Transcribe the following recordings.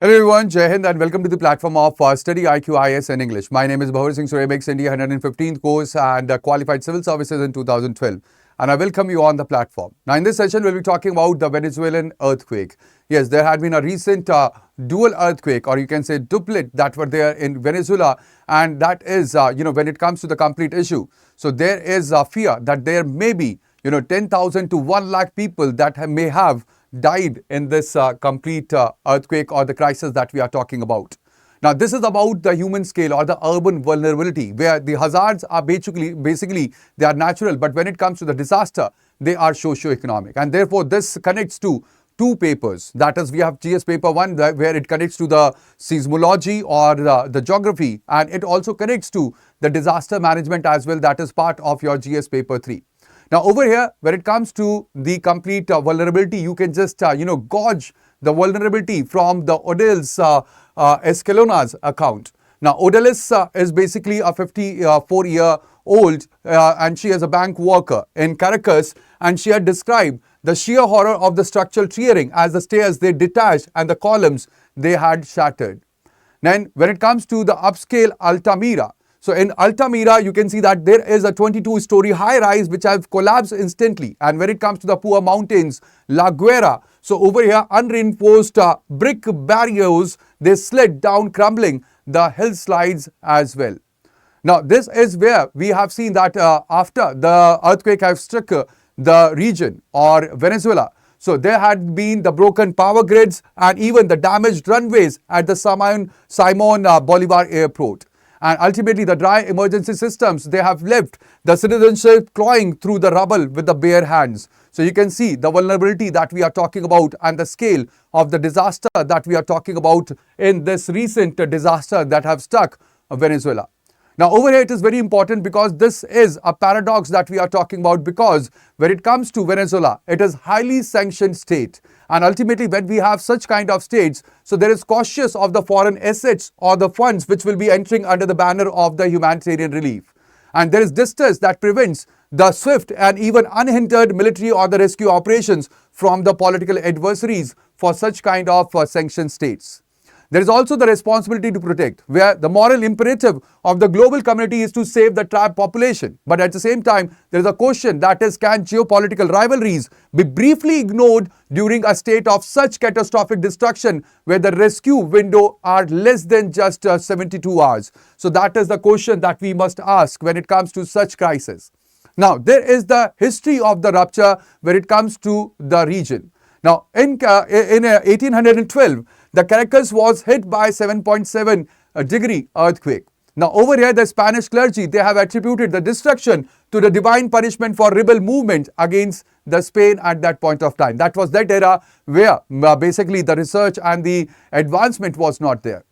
Hello everyone, Jai Hind and welcome to the platform of StudyIQ IAS in English. My name is Bahur Singh Surebek's India 115th course and qualified civil services in 2012. And I welcome you on the platform. Now in this session, we'll be talking about the Venezuelan earthquake. Yes, there had been a recent dual earthquake, or you can say doublet, that were there in Venezuela. And that is, when it comes to the complete issue. So there is a fear that there may be, 10,000 to 1 lakh people that may have died in this complete earthquake or the crisis that we are talking about. Now, this is about the human scale or the urban vulnerability, where the hazards are basically they are natural, but when it comes to the disaster, they are socio-economic. And therefore, this connects to two papers. That is, we have GS paper 1, where it connects to the seismology or the geography, and it also connects to the disaster management as well. That is part of your GS paper 3. Now, over here, when it comes to the complete vulnerability, you can just, gauge the vulnerability from the Odell's Escalona's account. Now, Odell's is basically a 54-year-old and she is a bank worker in Caracas, and she had described the sheer horror of the structural tearing as the stairs they detached and the columns they had shattered. Then, when it comes to the upscale Altamira, so in Altamira, you can see that there is a 22-story high-rise which have collapsed instantly. And when it comes to the poor mountains, La Guera, so over here, unreinforced brick barriers, they slid down, crumbling the hillsides as well. Now, this is where we have seen that after the earthquake has struck the region or Venezuela, so there had been the broken power grids and even the damaged runways at the Simon Bolivar airport. And ultimately, the dry emergency systems, they have left the citizenship clawing through the rubble with the bare hands. So you can see the vulnerability that we are talking about and the scale of the disaster that we are talking about in this recent disaster that have struck Venezuela. Now, over here, it is very important because this is a paradox that we are talking about, because when it comes to Venezuela, it is highly sanctioned state. And ultimately, when we have such kind of states, so there is cautious of the foreign assets or the funds which will be entering under the banner of the humanitarian relief. And there is distrust that prevents the swift and even unhindered military or the rescue operations from the political adversaries for such kind of sanctioned states. There is also the responsibility to protect, where the moral imperative of the global community is to save the trapped population. But at the same time, there is a question, that is, can geopolitical rivalries be briefly ignored during a state of such catastrophic destruction where the rescue window are less than just 72 hours? So that is the question that we must ask when it comes to such crisis. Now, there is the history of the rupture when it comes to the region. Now, in 1812, the Caracas was hit by 7.7 degree earthquake. Now, over here, the Spanish clergy, they have attributed the destruction to the divine punishment for rebel movement against the Spain at that point of time. That was that era where basically the research and the advancement was not there.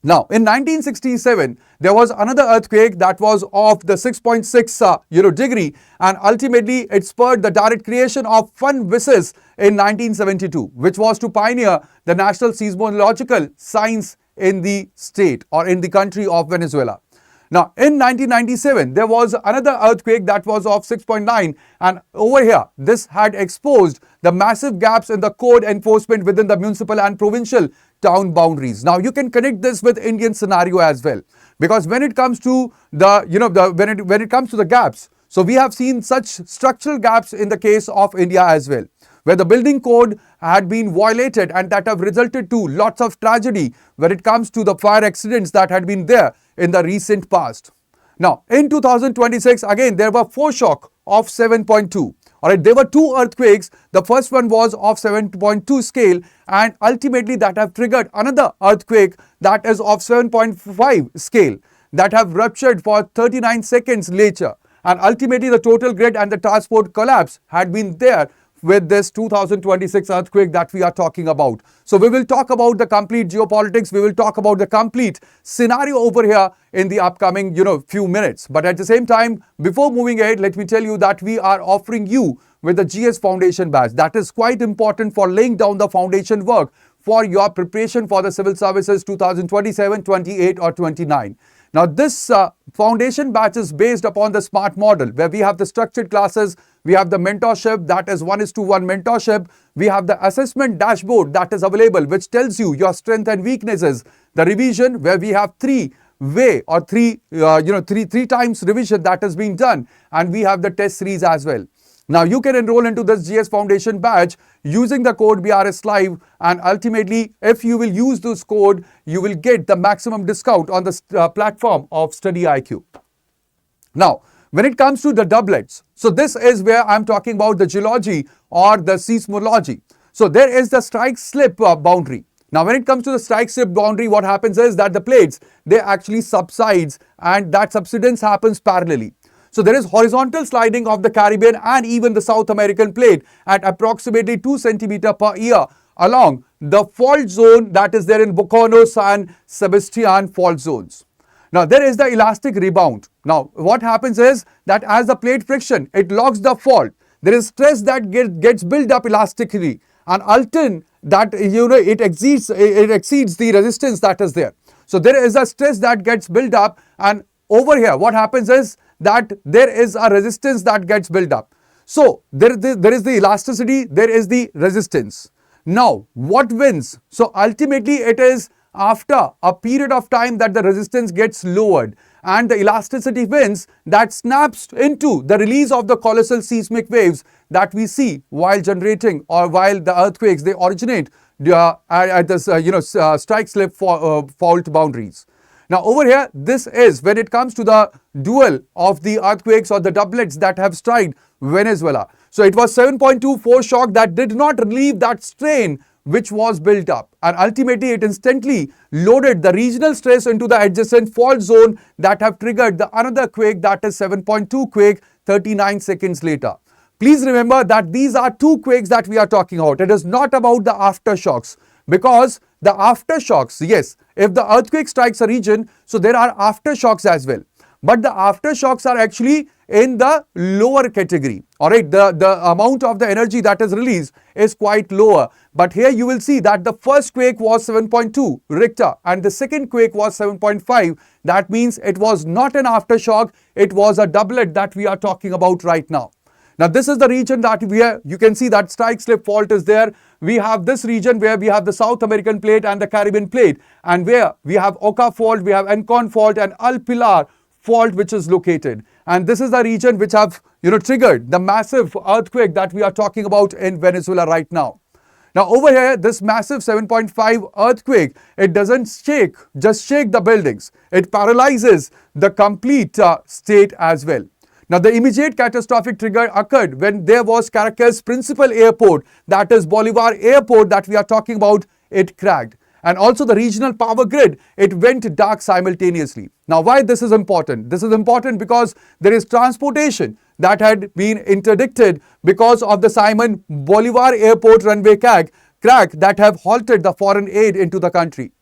Now, in 1967, there was another earthquake that was of the 6.6 degree, and ultimately it spurred the direct creation of FUNVISIS in 1972, which was to pioneer the national seismological science in the state or in the country of Venezuela. Now, in 1997, there was another earthquake that was of 6.9, and over here, this had exposed the massive gaps in the code enforcement within the municipal and provincial town boundaries. Now, you can connect this with Indian scenario as well, because when it comes to the, when it comes to the gaps, so we have seen such structural gaps in the case of India as well, where the building code had been violated and that have resulted to lots of tragedy when it comes to the fire accidents that had been there in the recent past. Now, in 2026, again, there were foreshock of 7.2. Alright, there were two earthquakes. The first one was of 7.2 scale, and ultimately that have triggered another earthquake that is of 7.5 scale that have ruptured for 39 seconds later. And ultimately the total grid and the transport collapse had been there with this 2026 earthquake that we are talking about. So we will talk about the complete geopolitics. We will talk about the complete scenario over here in the upcoming, few minutes. But at the same time, before moving ahead, let me tell you that we are offering you with the GS Foundation badge. That is quite important for laying down the foundation work for your preparation for the civil services 2027, 28 or 29. Now this foundation batch is based upon the SMART model, where we have the structured classes, we have the mentorship, that is 1:1 mentorship, we have the assessment dashboard that is available, which tells you your strength and weaknesses, the revision, where we have three times revision that is being done, and we have the test series as well. Now you can enroll into this GS Foundation badge using the code BRS Live, and ultimately if you will use this code, you will get the maximum discount on the platform of StudyIQ. Now, when it comes to the doublets, so this is where I'm talking about the geology or the seismology. So there is the strike slip boundary. Now when it comes to the strike slip boundary, what happens is that the plates, they actually subsides, and that subsidence happens parallelly. So there is horizontal sliding of the Caribbean and even the South American plate at approximately 2 centimeters per year along the fault zone that is there in Bocanos and Sebastian fault zones. Now there is the elastic rebound. Now what happens is that as the plate friction, it locks the fault. There is stress that gets built up elastically, and ultimately that it exceeds the resistance that is there. So there is a stress that gets built up, and over here what happens is that there is a resistance that gets built up. So there is the elasticity, there is the resistance. Now what wins? So ultimately it is after a period of time that the resistance gets lowered and the elasticity wins, that snaps into the release of the colossal seismic waves that we see while generating or while the earthquakes, they originate at this strike slip fault boundaries. Now over here, this is when it comes to the dual of the earthquakes or the doublets that have struck Venezuela. So it was 7.24 shock that did not relieve that strain which was built up, and ultimately it instantly loaded the regional stress into the adjacent fault zone that have triggered the another quake, that is 7.2 quake 39 seconds later. Please remember that these are two quakes that we are talking about. It is not about the aftershocks, because the aftershocks, yes, if the earthquake strikes a region, so there are aftershocks as well. But the aftershocks are actually in the lower category. Alright, the amount of the energy that is released is quite lower. But here you will see that the first quake was 7.2 Richter and the second quake was 7.5. That means it was not an aftershock, it was a doublet that we are talking about right now. Now this is the region that you can see that strike slip fault is there. We have this region where we have the South American plate and the Caribbean plate, and where we have Oka fault, we have Encon fault and Al Pilar fault which is located. And this is the region which have triggered the massive earthquake that we are talking about in Venezuela right now. Now over here, this massive 7.5 earthquake, it doesn't just shake the buildings. It paralyzes the complete state as well. Now the immediate catastrophic trigger occurred when there was Caracas principal airport, that is Bolivar airport that we are talking about, it cracked. And also the regional power grid, it went dark simultaneously. Now why this is important? This is important because there is transportation that had been interdicted because of the Simon Bolivar airport runway crack that have halted the foreign aid into the country.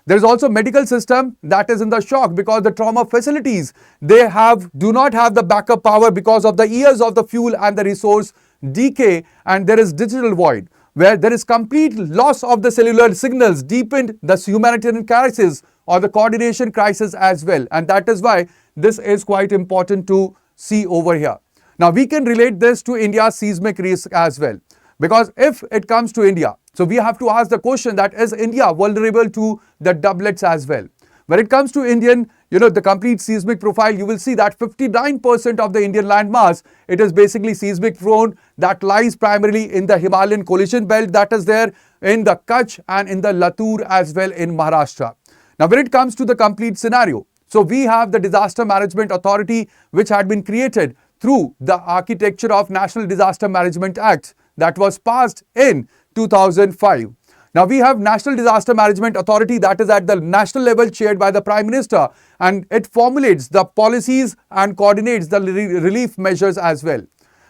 There is also medical system that is in the shock because the trauma facilities, they do not have the backup power because of the years of the fuel and the resource decay, and there is digital void where there is complete loss of the cellular signals, deepened the humanitarian crisis or the coordination crisis as well. And that is why this is quite important to see over here. Now we can relate this to India's seismic risk as well, because if it comes to India, so we have to ask the question that is India vulnerable to the doublets as well? When it comes to Indian, the complete seismic profile, you will see that 59% of the Indian landmass, it is basically seismic prone, that lies primarily in the Himalayan collision belt that is there in the Kutch and in the Latur as well in Maharashtra. Now when it comes to the complete scenario, so we have the Disaster Management Authority which had been created through the architecture of National Disaster Management Act that was passed in 2005. Now we have National Disaster Management Authority that is at the national level chaired by the Prime Minister, and it formulates the policies and coordinates the relief measures as well.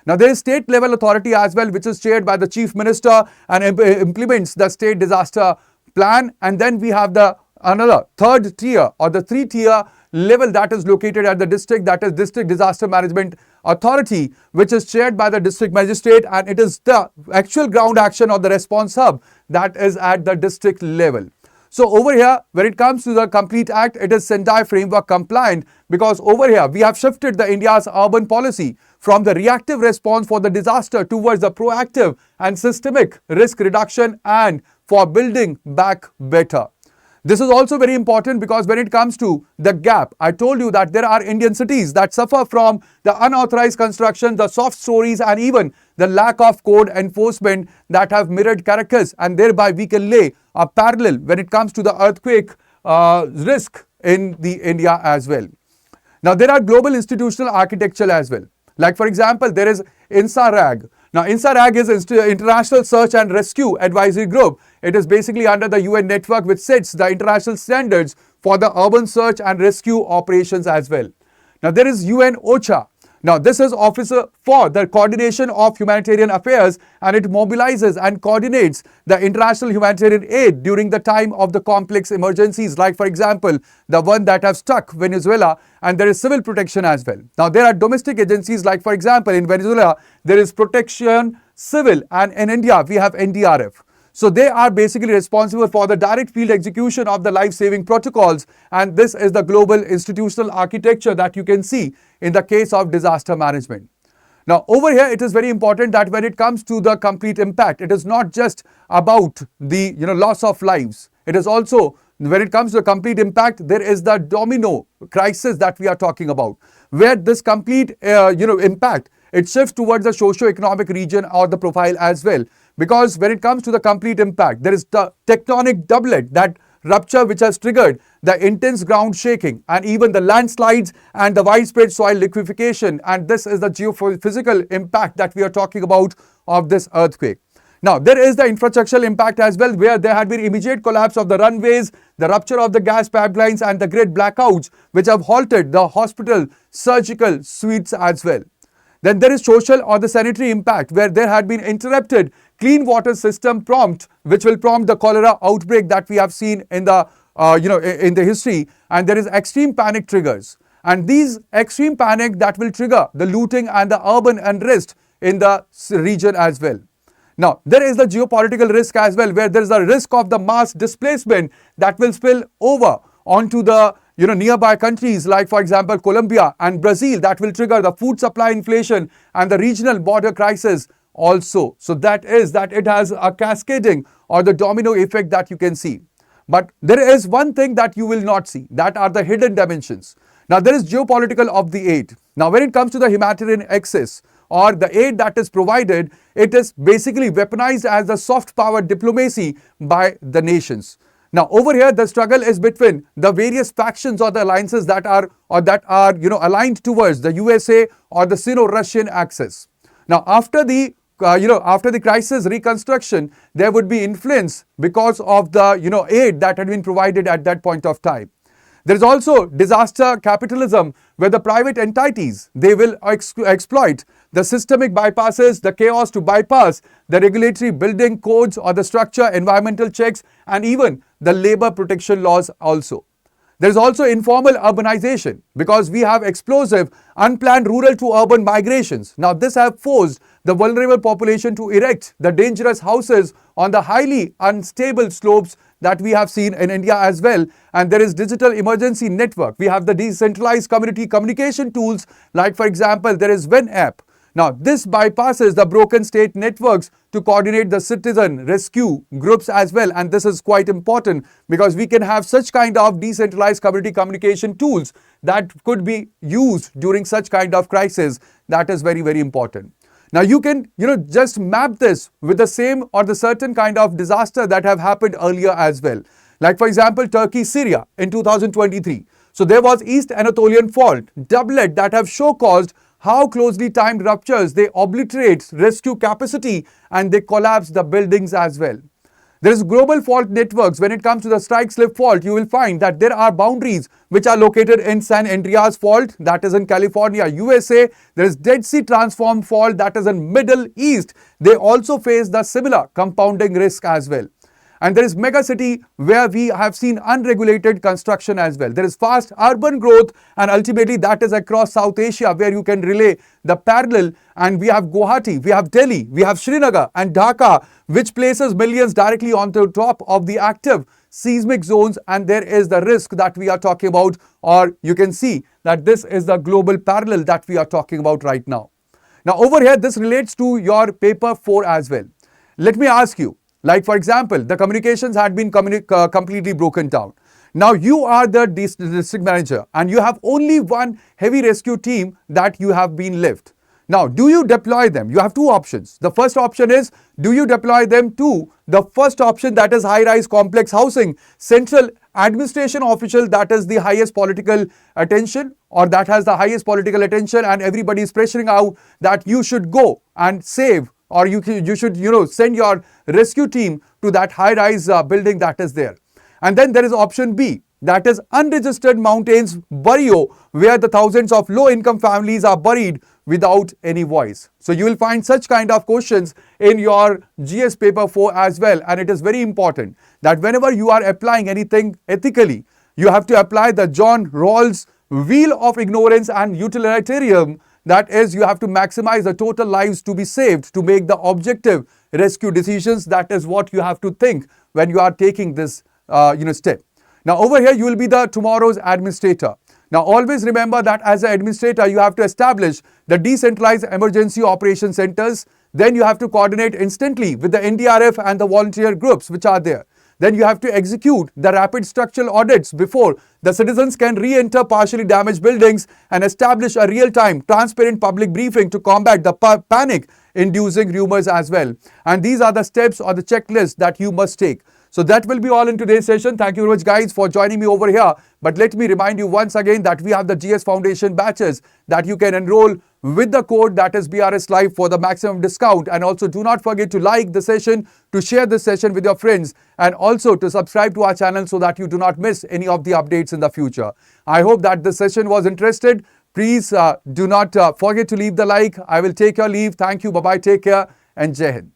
Now there is state level authority as well which is chaired by the Chief Minister and implements the state disaster plan, and then we have another third tier or the 3-tier level that is located at the district, that is District Disaster Management Authority, which is chaired by the district magistrate, and it is the actual ground action or the response hub that is at the district level. So over here, when it comes to the Complete Act, it is Sendai framework compliant, because over here we have shifted the India's urban policy from the reactive response for the disaster towards the proactive and systemic risk reduction and for building back better. This is also very important because when it comes to the gap, I told you that there are Indian cities that suffer from the unauthorized construction, the soft stories, and even the lack of code enforcement that have mirrored characters, and thereby we can lay a parallel when it comes to the earthquake risk in the India as well. Now, there are global institutional architecture as well. Like for example, there is INSARAG. Now, INSARAG is International Search and Rescue Advisory Group. It is basically under the UN network which sets the international standards for the urban search and rescue operations as well. Now, there is UN OCHA. Now, this is Office for the Coordination of Humanitarian Affairs, and it mobilizes and coordinates the international humanitarian aid during the time of the complex emergencies, like for example, the one that have struck Venezuela, and there is civil protection as well. Now, there are domestic agencies, like for example, in Venezuela, there is Protection Civil, and in India, we have NDRF. So they are basically responsible for the direct field execution of the life-saving protocols, and this is the global institutional architecture that you can see in the case of disaster management. Now, over here, it is very important that when it comes to the complete impact, it is not just about the loss of lives. It is also, when it comes to the complete impact, there is the domino crisis that we are talking about, where this complete impact, it shifts towards the socio-economic region or the profile as well. Because when it comes to the complete impact, there is the tectonic doublet, that rupture which has triggered the intense ground shaking and even the landslides and the widespread soil liquefaction. And this is the geophysical impact that we are talking about of this earthquake. Now, there is the infrastructural impact as well, where there had been immediate collapse of the runways, the rupture of the gas pipelines, and the grid blackouts, which have halted the hospital surgical suites as well. Then there is social or the sanitary impact, where there had been interrupted clean water system which will prompt the cholera outbreak that we have seen in the in the history, and there is extreme panic triggers, and these extreme panic that will trigger the looting and the urban unrest in the region as well. Now, there is the geopolitical risk as well, where there is a risk of the mass displacement that will spill over onto the nearby countries, like for example Colombia and Brazil, that will trigger the food supply inflation and the regional border crisis also. So that is that it has a cascading or the domino effect that you can see. But there is one thing that you will not see, that are the hidden dimensions. Now, there is geopolitical of the aid. Now, when it comes to the humanitarian access or the aid that is provided, it is basically weaponized as the soft power diplomacy by the nations. Now, over here, the struggle is between the various factions or the alliances that are aligned towards the USA or the Sino-Russian axis. Now, after the crisis reconstruction, there would be influence because of the aid that had been provided at that point of time. There is also disaster capitalism, where the private entities, they will exploit the systemic bypasses, the chaos to bypass the regulatory building codes or the structure, environmental checks, and even the labor protection laws also. There is also informal urbanization, because we have explosive, unplanned rural to urban migrations. Now, this has forced the vulnerable population to erect the dangerous houses on the highly unstable slopes that we have seen in India as well. And there is digital emergency network. We have the decentralized community communication tools, like for example, there is Ven app. Now, this bypasses the broken state networks to coordinate the citizen rescue groups as well. And this is quite important, because we can have such kind of decentralized community communication tools that could be used during such kind of crisis. That is very, very important. Now, you can, just map this with the same or the certain kind of disaster that have happened earlier as well. Like, for example, Turkey, Syria in 2023. So, there was East Anatolian fault, doublet, that have caused how closely timed ruptures, they obliterate rescue capacity and they collapse the buildings as well. There is global fault networks. When it comes to the strike slip fault, you will find that there are boundaries which are located in San Andreas fault, that is in California, USA. There is Dead Sea transform fault, that is in Middle East. They also face the similar compounding risk as well. And there is mega city where we have seen unregulated construction as well. There is fast urban growth, and ultimately that is across South Asia where you can relay the parallel. And we have Guwahati, we have Delhi, we have Srinagar and Dhaka, which places millions directly on the top of the active seismic zones, and there is the risk that we are talking about, or you can see that this is the global parallel that we are talking about right now. Now over here, this relates to your paper 4 as well. Let me ask you, like for example, the communications had been completely broken down. Now you are the district manager and you have only one heavy rescue team that you have been left. Now, do you deploy them? You have two options. The first option is, do you deploy them to the first option, that is high-rise complex housing, central administration official, that is the highest political attention, or that has the highest political attention, and everybody is pressuring out that you should go and save, or you should send your rescue team to that high-rise building that is there. And then there is option B, that is unregistered mountains burial, where the thousands of low-income families are buried without any voice. So you will find such kind of questions in your GS paper 4 as well, and it is very important that whenever you are applying anything ethically, you have to apply the John Rawls wheel of ignorance and utilitarian. That is, you have to maximize the total lives to be saved to make the objective rescue decisions. That is what you have to think when you are taking this step. Now over here, you will be the tomorrow's administrator. Now always remember that as an administrator, you have to establish the decentralized emergency operation centers. Then you have to coordinate instantly with the NDRF and the volunteer groups which are there. Then you have to execute the rapid structural audits before the citizens can re-enter partially damaged buildings, and establish a real-time transparent public briefing to combat the panic-inducing rumors as well. And these are the steps or the checklist that you must take. So that will be all in today's session. Thank you very much guys for joining me over here. But let me remind you once again that we have the GS Foundation batches that you can enroll with the code that is BRS Live for the maximum discount. And also do not forget to like the session, to share this session with your friends, and also to subscribe to our channel so that you do not miss any of the updates in the future. I hope that this session was interested. Please do not forget to leave the like. I will take your leave. Thank you. Bye-bye. Take care and Jai Hind.